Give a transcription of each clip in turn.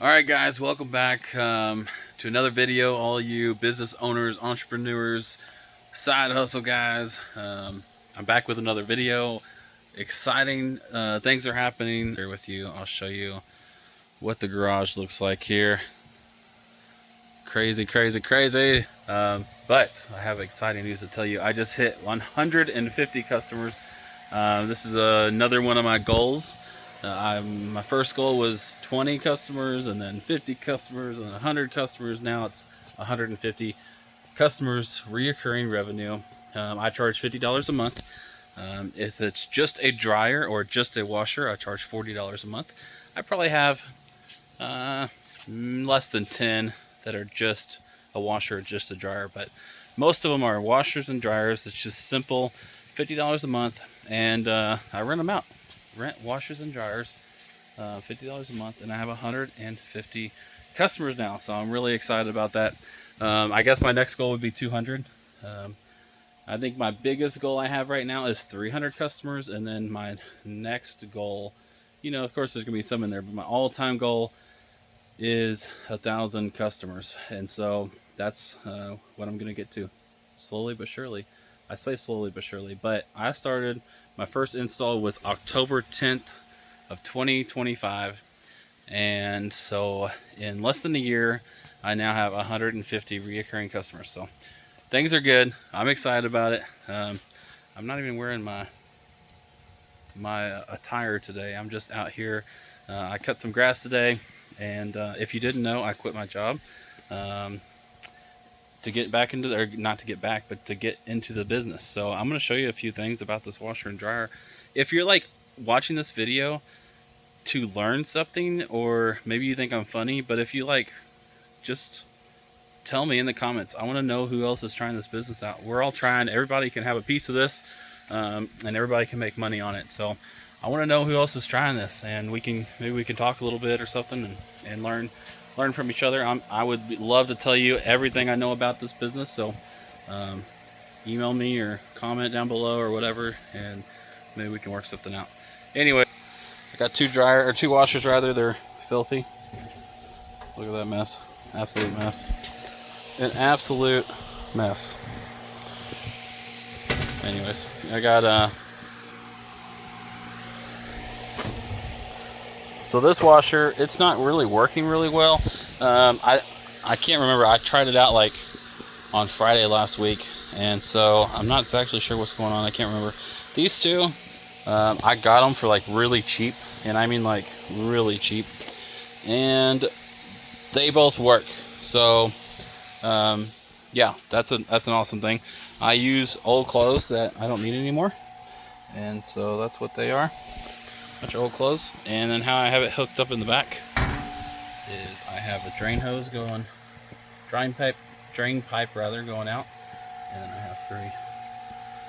Alright guys, welcome back to another video. All you business owners, entrepreneurs, side hustle guys. I'm back with another video. Exciting things are happening here with you. I'll show you what the garage looks like here. Crazy. But I have exciting news to tell you. I just hit 150 customers. This is another one of my goals. My first goal was 20 customers, and then 50 customers, and 100 customers. Now it's 150 customers, reoccurring revenue. I charge $50 a month. If it's just a dryer or just a washer, I charge $40 a month. I probably have less than 10 that are just a washer or just a dryer, but most of them are washers and dryers. It's just simple, $50 a month, and I rent them out. Rent washers and dryers, $50 a month, and I have 150 customers now, so I'm really excited about that. I guess my next goal would be 200. I think my biggest goal I have right now is 300 customers, and then my next goal, of course there's gonna be some in there, but my all-time goal is 1,000 customers, and so that's what I'm gonna get to, slowly but surely. I say slowly but surely, but I started. My first install was October 10th of 2025, and so in less than a year, I now have 150 reoccurring customers. So things are good. I'm excited about it. I'm not even wearing my attire today. I'm just out here. I cut some grass today, and if you didn't know, I quit my job to get back into or not to get back, but to get into the business. So I'm going to show you a few things about this washer and dryer. If you're like watching this video to learn something, or maybe you think I'm funny, but if you like, just tell me in the comments. I want to know who else is trying this business out. We're all trying. Everybody can have a piece of this, and everybody can make money on it. So I want to know who else is trying this, and maybe we can talk a little bit or something and learn from each other. I would love to tell you everything I know about this business, so email me or comment down below or whatever, and maybe we can work something out. Anyway, I got two washers rather. They're filthy. Look at that mess. Absolute mess. An absolute mess. Anyways, I got so this washer, it's not really working really well. I can't remember. I tried it out like on Friday last week, and so I'm not exactly sure what's going on. I can't remember. These two, I got them for like really cheap, and I mean like really cheap, and they both work. So yeah, that's an awesome thing. I use old clothes that I don't need anymore, and so that's what they are. Bunch of old clothes. And then how I have it hooked up in the back is I have a drain hose going, drain pipe rather, going out, and then I have 3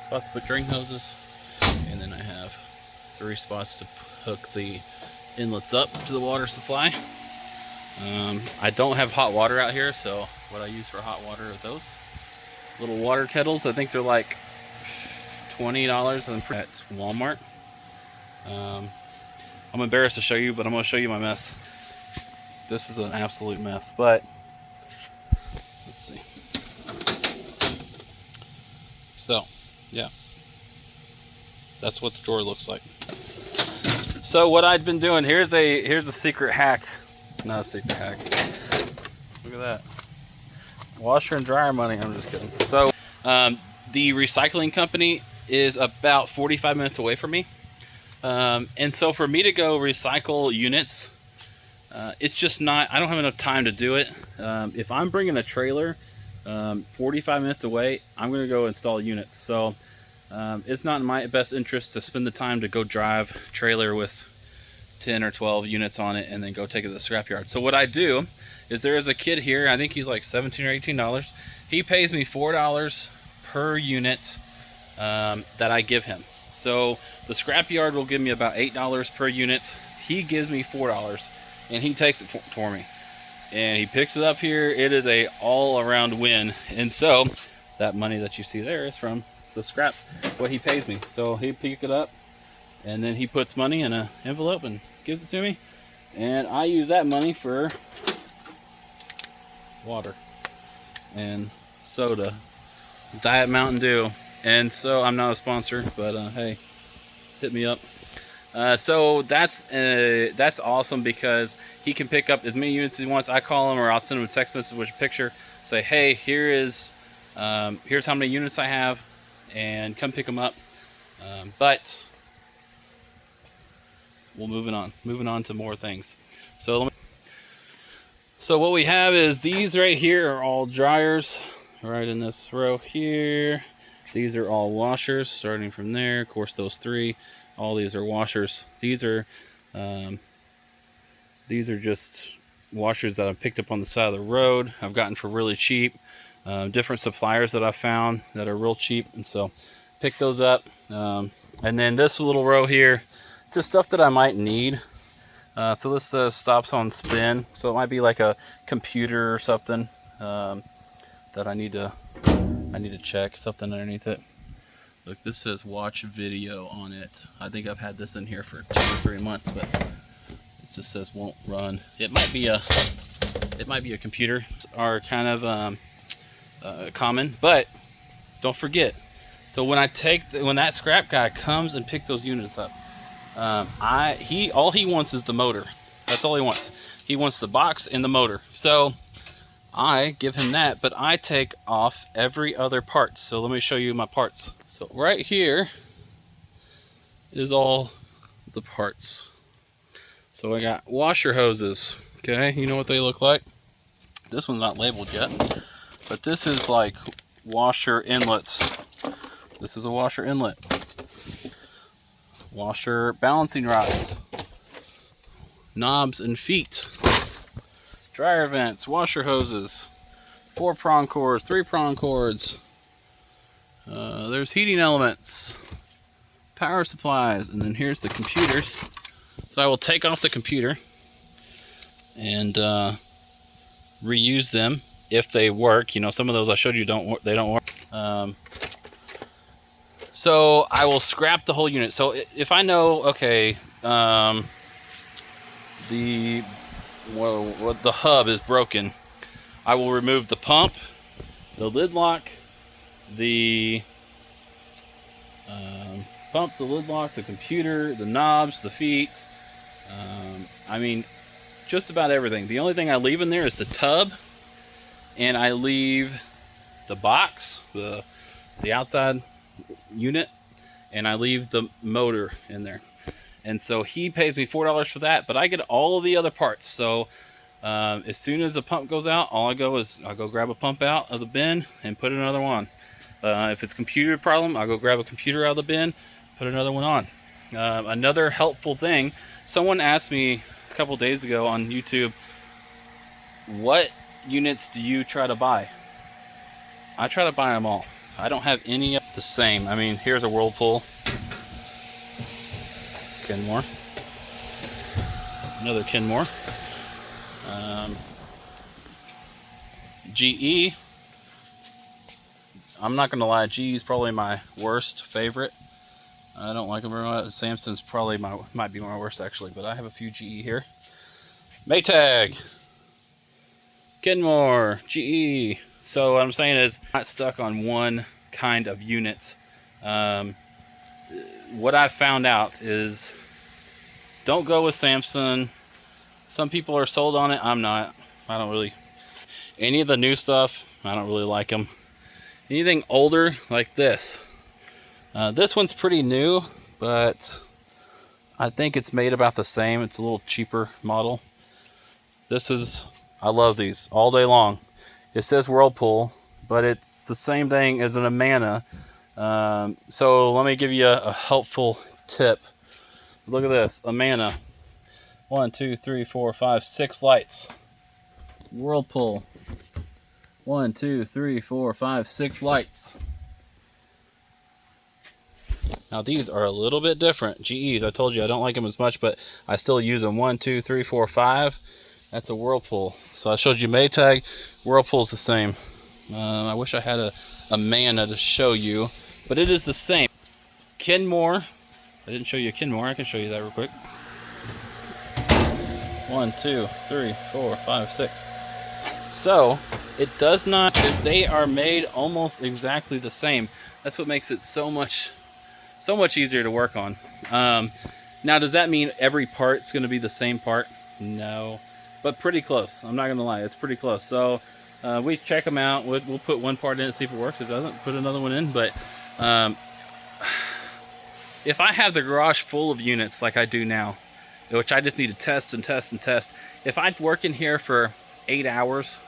spots to put drain hoses, and then I have 3 spots to hook the inlets up to the water supply. I don't have hot water out here, so what I use for hot water are those little water kettles. I think they're like $20 at Walmart. I'm embarrassed to show you, but I'm going to show you my mess. This is an absolute mess, but let's see. So, yeah. That's what the drawer looks like. So what I've been doing, here's a secret hack. Not a secret hack. Look at that. Washer and dryer money. I'm just kidding. So, the recycling company is about 45 minutes away from me. And so for me to go recycle units, it's just not, I don't have enough time to do it. If I'm bringing a trailer 45 minutes away, I'm going to go install units. So it's not in my best interest to spend the time to go drive a trailer with 10 or 12 units on it and then go take it to the scrapyard. So what I do is there is a kid here, I think he's like $17 or $18. He pays me $4 per unit that I give him. So the scrapyard will give me about $8 per unit. He gives me $4, and he takes it for me. And he picks it up here. It is a all-around win. And so that money that you see there is from the scrap, what he pays me. So he pick it up, and then he puts money in an envelope and gives it to me. And I use that money for water and soda, Diet Mountain Dew. And so I'm not a sponsor, but hey, hit me up. So that's awesome because he can pick up as many units as he wants. I call him, or I'll send him a text message with a picture. Say, hey, here's how many units I have, and come pick them up. But we'll moving on to more things. So what we have is these right here are all dryers, right in this row here. These are all washers, starting from there. Of course, those three. All these are washers. These are just washers that I've picked up on the side of the road. I've gotten for really cheap. Different suppliers that I've found that are real cheap, and so pick those up. And then this little row here, just stuff that I might need. So this says stops on spin, so it might be like a computer or something that I need to check. Something underneath it. Look, this says watch video on it. I think I've had this in here for 2 or 3 months, but it just says won't run. It might be a computer. Are kind of common, but don't forget. So when that scrap guy comes and pick those units up, all he wants is the motor. That's all he wants. He wants the box and the motor. So I give him that, but I take off every other part. So let me show you my parts. So right here is all the parts. So I got washer hoses. Okay, you know what they look like. This one's not labeled yet, but this is like washer inlets. This is a washer inlet. Washer balancing rods. Knobs and feet. Dryer vents, washer hoses, 4-prong cords, 3-prong cords. There's heating elements, power supplies, and then here's the computers. So I will take off the computer and reuse them if they work. You know, some of those I showed you don't work. So I will scrap the whole unit. So if I know, okay, the hub is broken, I will remove the pump, the lid lock, the computer, the knobs, the feet. I mean, just about everything. The only thing I leave in there is the tub, and I leave the box, the outside unit, and I leave the motor in there. And so he pays me $4 for that, but I get all of the other parts. So as soon as the pump goes out, all I go grab a pump out of the bin and put another one on. If it's a computer problem, I'll go grab a computer out of the bin, put another one on. Another helpful thing, someone asked me a couple days ago on YouTube, what units do you try to buy? I try to buy them all. I don't have any the same. I mean, here's a Whirlpool. Kenmore. Another Kenmore. GE. I'm not going to lie, GE is probably my worst favorite. I don't like them very much. Samsung's probably might be my worst actually, but I have a few GE here. Maytag. Kenmore. GE. So what I'm saying is, I'm not stuck on one kind of unit. What I've found out is, don't go with Samsung. Some people are sold on it. I'm not. I don't really. Any of the new stuff, I don't really like them. Anything older like this. This one's pretty new, but I think it's made about the same. It's a little cheaper model. I love these all day long. It says Whirlpool, but it's the same thing as an Amana. So let me give you a helpful tip. Look at this, Amana. 1, 2, 3, 4, 5, 6 lights. Whirlpool. 1, 2, 3, 4, 5, 6 lights. Now these are a little bit different. GEs, I told you I don't like them as much, but I still use them. 1, 2, 3, 4, 5. That's a Whirlpool. So I showed you Maytag. Whirlpool's the same. I wish I had a Amana to show you, but it is the same. Kenmore. I didn't show you a Kenmore. I can show you that real quick. 1, 2, 3, 4, 5, 6. So it does not, because they are made almost exactly the same. That's what makes it so much easier to work on. Now, does that mean every part's going to be the same part? No, but pretty close. I'm not going to lie, it's pretty close. So we check them out. We'll put one part in and see if it works. If it doesn't, put another one in. But if I have the garage full of units like I do now, which I just need to test and test and test, if I work in here for 8 hours,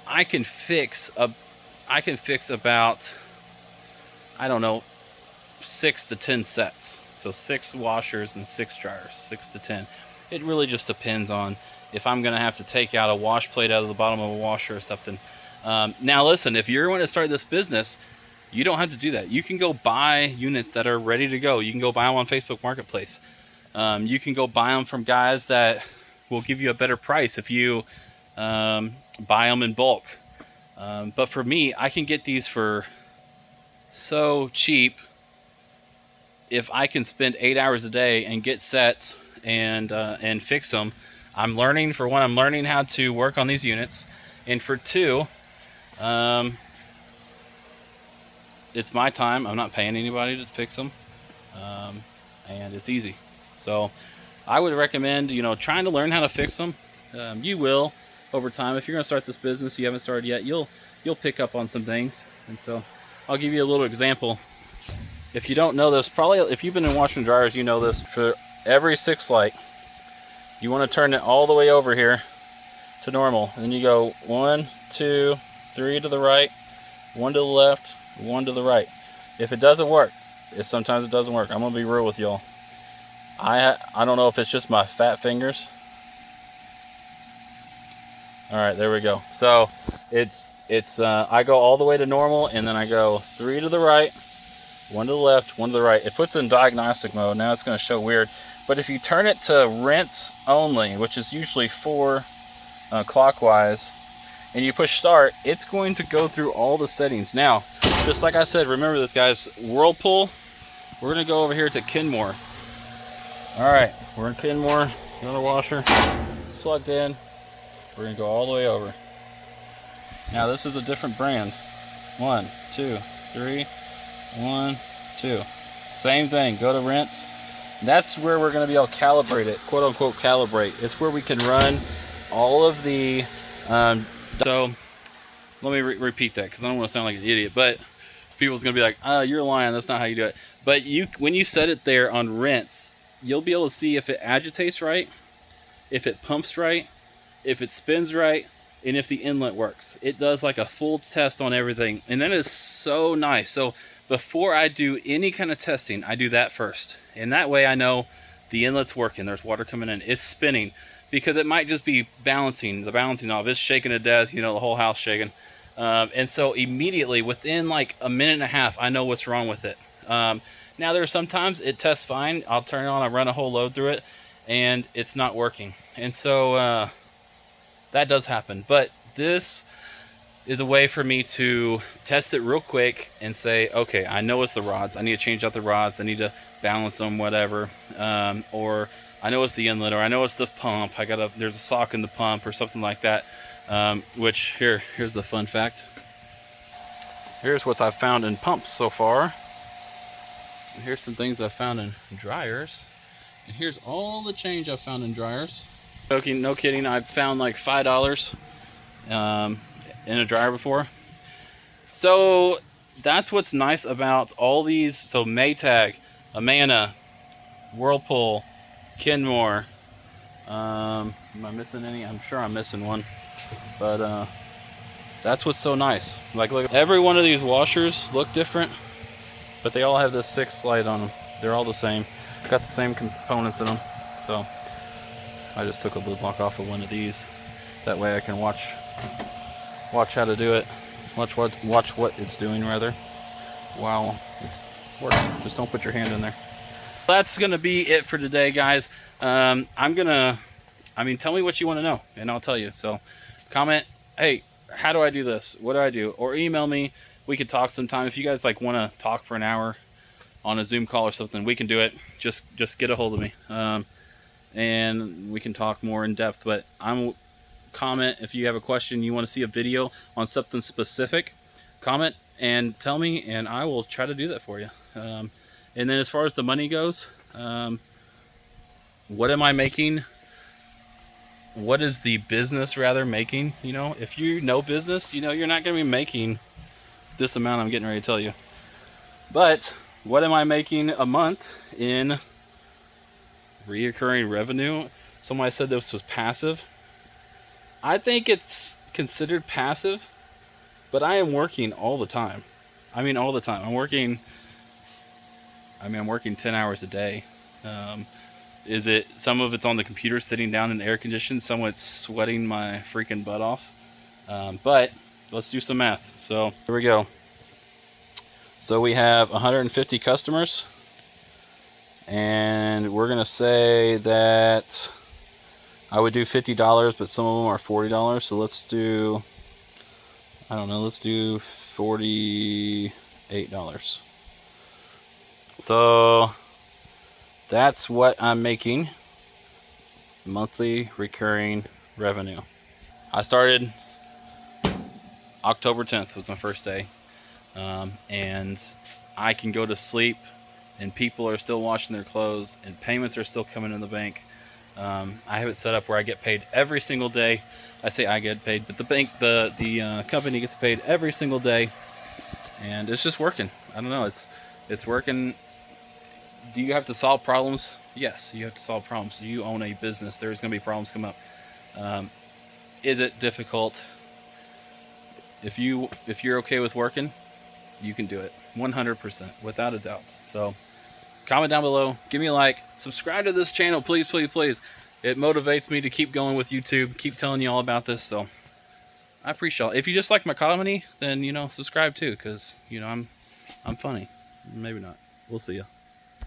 I can fix about, I don't know, 6 to 10 sets. So 6 washers and 6 dryers, 6 to 10. It really just depends on if I'm going to have to take out a wash plate out of the bottom of a washer or something. Now listen, if you're going to start this business, you don't have to do that. You can go buy units that are ready to go. You can go buy them on Facebook Marketplace. You can go buy them from guys that will give you a better price if you buy them in bulk. But for me, I can get these for so cheap if I can spend 8 hours a day and get sets and fix them. I'm learning, for one, I'm learning how to work on these units, and for two, it's my time. I'm not paying anybody to fix them, and it's easy. So I would recommend, trying to learn how to fix them. You will over time. If you're going to start this business, you haven't started yet, you'll pick up on some things. And so I'll give you a little example. If you don't know this, probably if you've been in washing dryers, you know this. For every 6 light, you want to turn it all the way over here to normal. And then you go 1, 2, 3 to the right, 1 to the left, 1 to the right. If it doesn't work, sometimes it doesn't work. I'm going to be real with y'all. I don't know if it's just my fat fingers. All right, there we go. So it's I go all the way to normal, and then I go 3 to the right, 1 to the left, 1 to the right. It puts it in diagnostic mode. Now it's going to show weird. But if you turn it to rinse only, which is usually 4 clockwise, and you push start, it's going to go through all the settings. Now, just like I said, remember this, guys, Whirlpool, we're going to go over here to Kenmore. All right, we're in Kenmore, another washer. It's plugged in. We're going to go all the way over. Now, this is a different brand. 1, 2, 3, 1, 2. Same thing, go to rinse. That's where we're going to be able to calibrate it, quote unquote calibrate. It's where we can run all of the, so let me repeat that because I don't want to sound like an idiot, but people's going to be like, oh, you're lying, that's not how you do it. But when you set it there on rinse, you'll be able to see if it agitates right, if it pumps right, if it spins right, and if the inlet works. It does like a full test on everything, and that is so nice. So before I do any kind of testing, I do that first, and that way I know the inlet's working, there's water coming in, it's spinning, because it might just be balancing, the balancing knob is shaking to death, the whole house shaking. And so immediately, within like a minute and a half, I know what's wrong with it. Now there are sometimes it tests fine, I'll turn it on, I run a whole load through it, and it's not working. And so that does happen. But this is a way for me to test it real quick and say, okay, I know it's the rods, I need to change out the rods, I need to balance them, whatever, or I know it's the inlet, or I know it's the pump, there's a sock in the pump or something like that. Which here's the fun fact. Here's what I've found in pumps so far. And here's some things I've found in dryers. And here's all the change I've found in dryers. No kidding, I've found like $5 in a dryer before. So that's what's nice about all these. So Maytag, Amana, Whirlpool, Kenmore. Am I missing any? I'm sure I'm missing one. But that's what's so nice. Like, look, every one of these washers look different, but they all have this 6 light on them. They're all the same. Got the same components in them. So I just took a lid lock off of one of these. That way I can watch how to do it. Watch what it's doing, rather, while it's working. Just don't put your hand in there. That's gonna be it for today, guys. Tell me what you want to know, and I'll tell you. So comment, hey, how do I do this? What do I do? Or email me. We could talk sometime. If you guys like want to talk for an hour on a Zoom call or something, we can do it. Just get a hold of me. and we can talk more in depth. But comment if you have a question, you want to see a video on something specific, comment and tell me, and I will try to do that for you. And then as far as the money goes, what am I making? What is the business rather making? You know, if you know business, you know you're not going to be making this amount I'm getting ready to tell you. But what am I making a month in reoccurring revenue? Somebody said this was passive. I think it's considered passive, but I am working all the time. I mean, all the time. I'm working 10 hours a day. Some of it's on the computer sitting down in air conditioned, some of it's sweating my freaking butt off. But let's do some math. So here we go. So we have 150 customers, and we're gonna say that I would do $50, but some of them are $40. So let's do, I don't know, let's do $48. So that's what I'm making monthly recurring revenue. I started October 10th was my first day. And I can go to sleep and people are still washing their clothes and payments are still coming in the bank. I have it set up where I get paid every single day. I say I get paid, but the company gets paid every single day, and it's just working. I don't know. It's working. Do you have to solve problems? Yes, you have to solve problems. You own a business. There's going to be problems come up. Is it difficult? If you're okay with working, you can do it 100%, without a doubt. So comment down below, give me a like, subscribe to this channel, please, please, please. It motivates me to keep going with YouTube, keep telling you all about this. So I appreciate it. If you just like my comedy, then, you know, subscribe too, because, you know, I'm funny. Maybe not. We'll see ya.